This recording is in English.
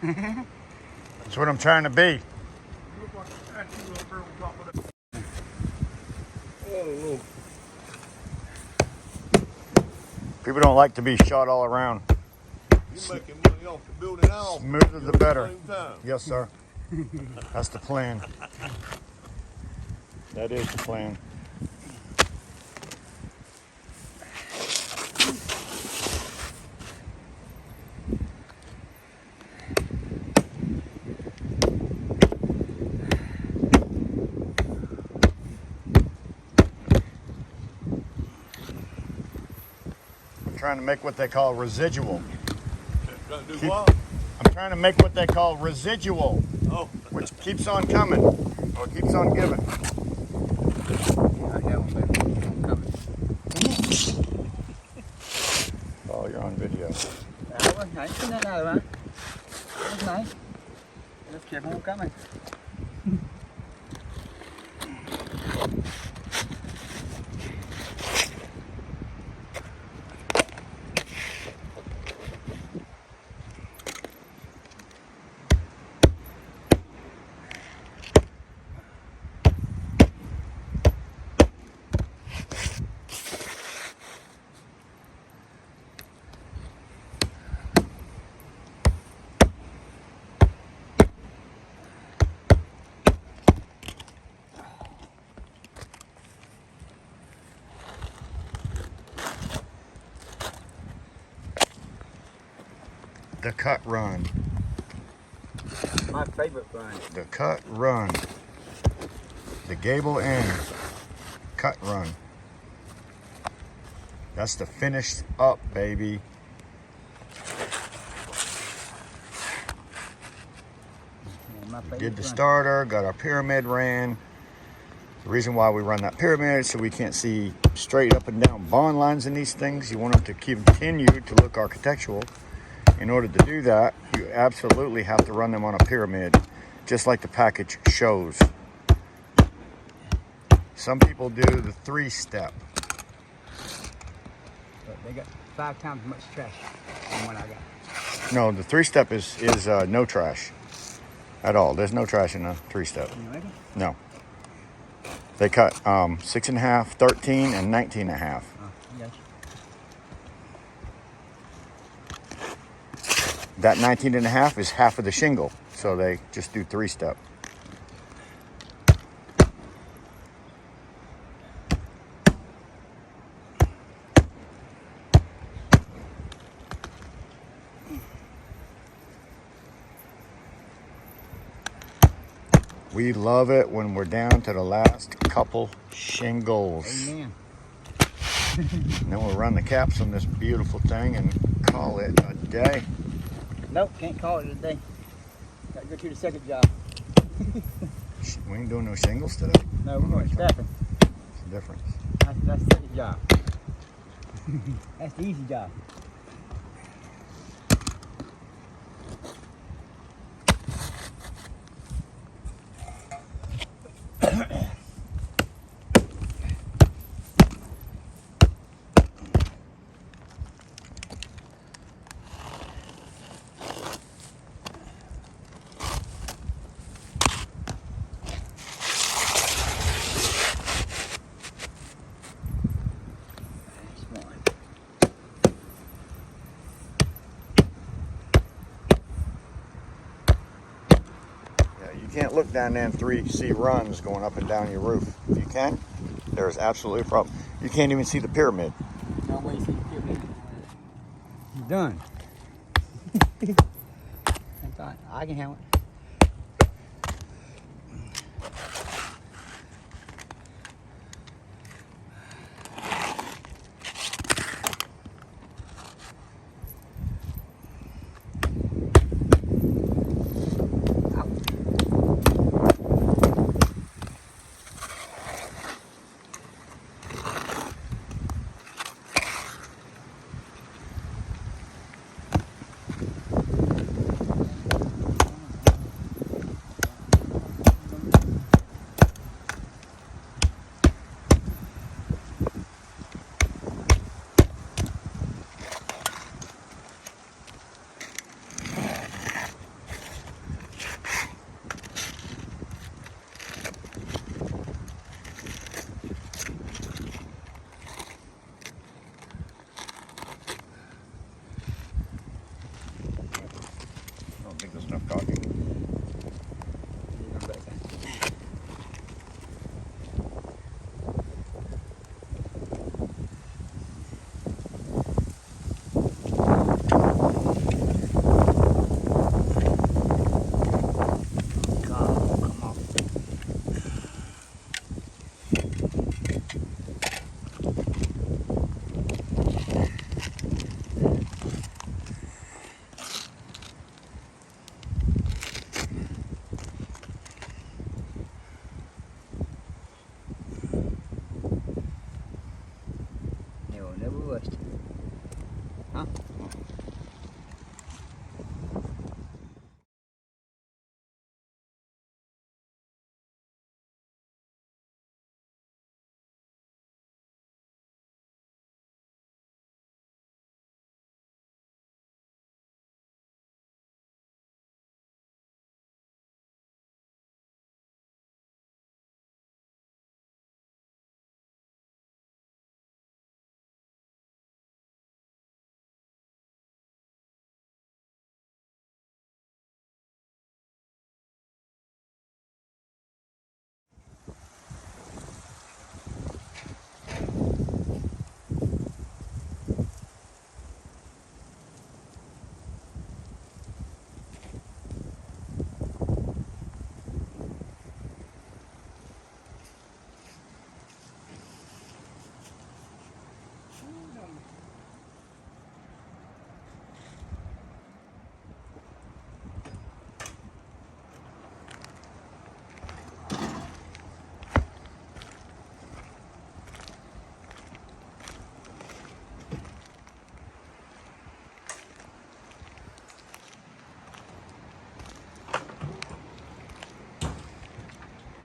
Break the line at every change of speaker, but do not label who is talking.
That's what I'm trying to be. People don't like to be shot all around.
You're making money off the building house.
Smoother the better. Yes, sir. That's the plan. That is the plan. I'm trying to make what they call residual. I'm trying to make what they call residual, which keeps on coming, or keeps on giving. Oh, you're on video.
Let's keep on coming.
The cut run.
My favorite run.
The cut run. The gable end. Cut run. That's the finished up, baby. We did the starter, got our pyramid ran. The reason why we run that pyramid is so we can't see straight up and down bond lines in these things. You want them to continue to look architectural. In order to do that, you absolutely have to run them on a pyramid, just like the package shows. Some people do the 3-step.
But they got 5 times as much trash than what I got.
No, the 3-step is no trash at all. There's no trash in a 3-step. No. They cut 6.5, 13, and 19.5.
Gotcha.
That 19.5 is half of the shingle, so they just do 3-step. We love it when we're down to the last couple shingles.
Amen.
And then we'll run the caps on this beautiful thing and call it a day.
Nope, can't call it a day. Got to go to the second job.
We ain't doing no shingles today.
No, we're going staffing.
What's the difference?
That's the second job. That's the easy job.
You can't look down there and 3C runs going up and down your roof. If you can, there is absolutely a problem. You can't even see the pyramid.
No way you see the pyramid. You're done. I can handle it.